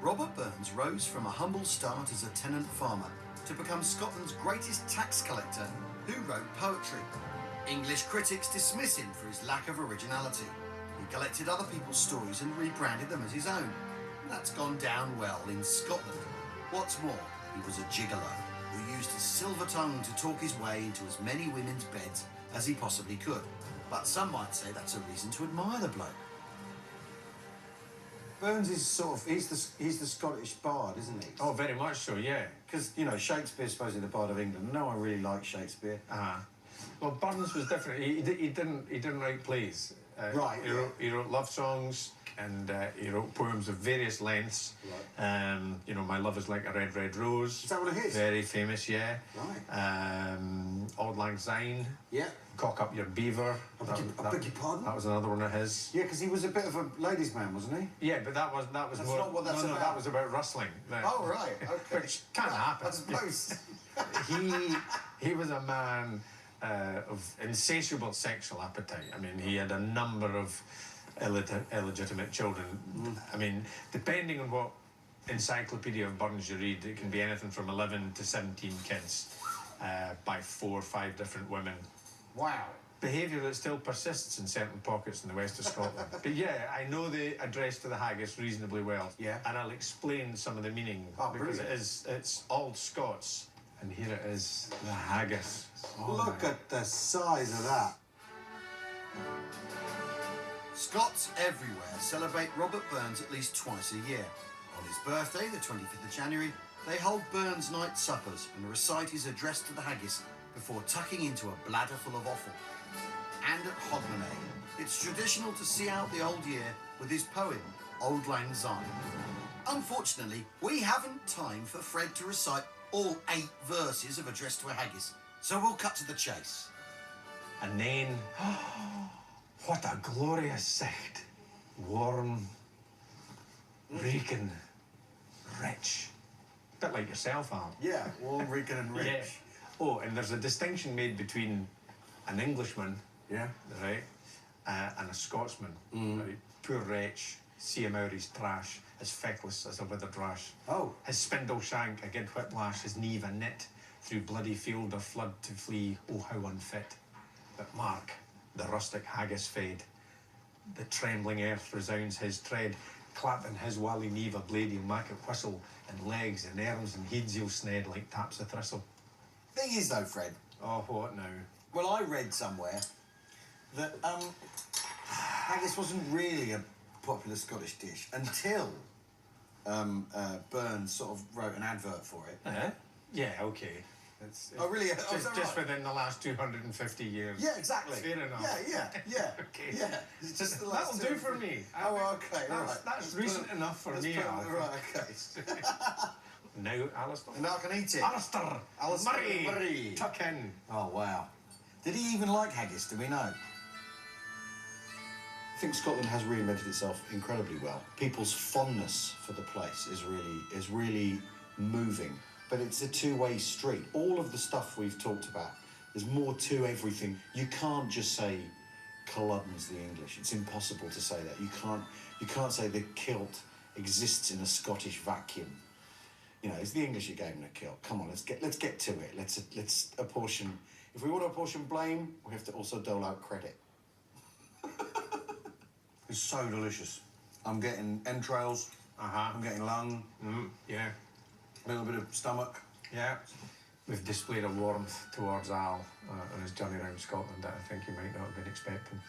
Robert Burns rose from a humble start as a tenant farmer to become Scotland's greatest tax collector who wrote poetry. English critics dismiss him for his lack of originality. He collected other people's stories and rebranded them as his own. That's gone down well in Scotland. What's more, he was a gigolo who used his silver tongue to talk his way into as many women's beds as he possibly could. But some might say that's a reason to admire the bloke. Burns is sort of, he's the Scottish bard, isn't he? Oh, very much so, yeah. Because, you know, Shakespeare's supposedly the bard of England. No one really liked Shakespeare. Well, Burns was different. He didn't write plays. Right. He wrote love songs and he wrote poems of various lengths. Right. You know, My Love Is Like a Red, Red Rose. Is that what it is? Very famous, yeah. Right. Auld Lang Syne. Yeah. Cock Up Your Beaver. I beg your pardon? That was another one of his. Yeah, because he was a bit of a ladies' man, wasn't he? Yeah, but that was That's more. not what that's no, about. that was about rustling. Oh, right, okay. Which can't happen. I suppose. He was a man of insatiable sexual appetite. I mean, he had a number of illegitimate children. I mean, depending on what encyclopedia of Burns you read, it can be anything from 11 to 17 kids by 4 or 5 different women. Wow. Behaviour that still persists in certain pockets in the west of Scotland. But yeah, I know the address to the haggis reasonably well. Yeah. And I'll explain some of the meaning. Oh, because brilliant. it's Old Scots. And here it is, the haggis. Oh, Look my. at the size of that. Scots everywhere celebrate Robert Burns at least twice a year. On his birthday, the 25th of January, they hold Burns night suppers and recite his address to the haggis before tucking into a bladder full of offal. And at Hogmanay, it's traditional to see out the old year with his poem, Auld Lang Syne. Unfortunately, we haven't time for Fred to recite all 8 verses of Address to a Haggis, so we'll cut to the chase. And then, what a glorious sight. Warm, reeking, rich. Bit like yourself, Al. Yeah, warm, reeking and rich. Yeah. Oh, and there's a distinction made between an Englishman, Yeah. right, and a Scotsman. Right? Poor wretch, see him out his trash, as feckless as a withered rash. Oh. His spindle shank, a good whiplash, his knee a knit, through bloody field or flood to flee, oh how unfit. But mark, the rustic haggis fade, the trembling earth resounds his tread, clapping his wally knee a blade he'll mak it whistle, and legs and arms and heads he'll sned like taps of thistle. Thing is, though, Fred, Oh, what now? well, I read somewhere that haggis wasn't really a popular Scottish dish until Burns sort of wrote an advert for it. Yeah, okay. Oh, really? Oh, is Just, that just right? within the last 250 years. Yeah, exactly. Fair enough. Yeah. Okay. Yeah. It's just the last That'll do 250 for me. Oh, okay, That's, right. that's recent enough for me, Al. Right, okay. Now, Alistair. And now I can eat it. Alistair! Alistair Murray! Murray. Tuck in. Oh, wow. Did he even like haggis? Do we know? I think Scotland has reinvented itself incredibly well. People's fondness for the place is really moving. But it's a two-way street. All of the stuff we've talked about, there's more to everything. You can't just say Culloden's the English. It's impossible to say that. You can't say the kilt exists in a Scottish vacuum. You know, it's the English who gave him the kilt. Come on, let's get to it. Let's apportion. If we want to apportion blame, we have to also dole out credit. It's so delicious. I'm getting entrails. I'm getting lung. Yeah. A little bit of stomach. Yeah. We've displayed a warmth towards Al on his journey around Scotland that I think he might not have been expecting.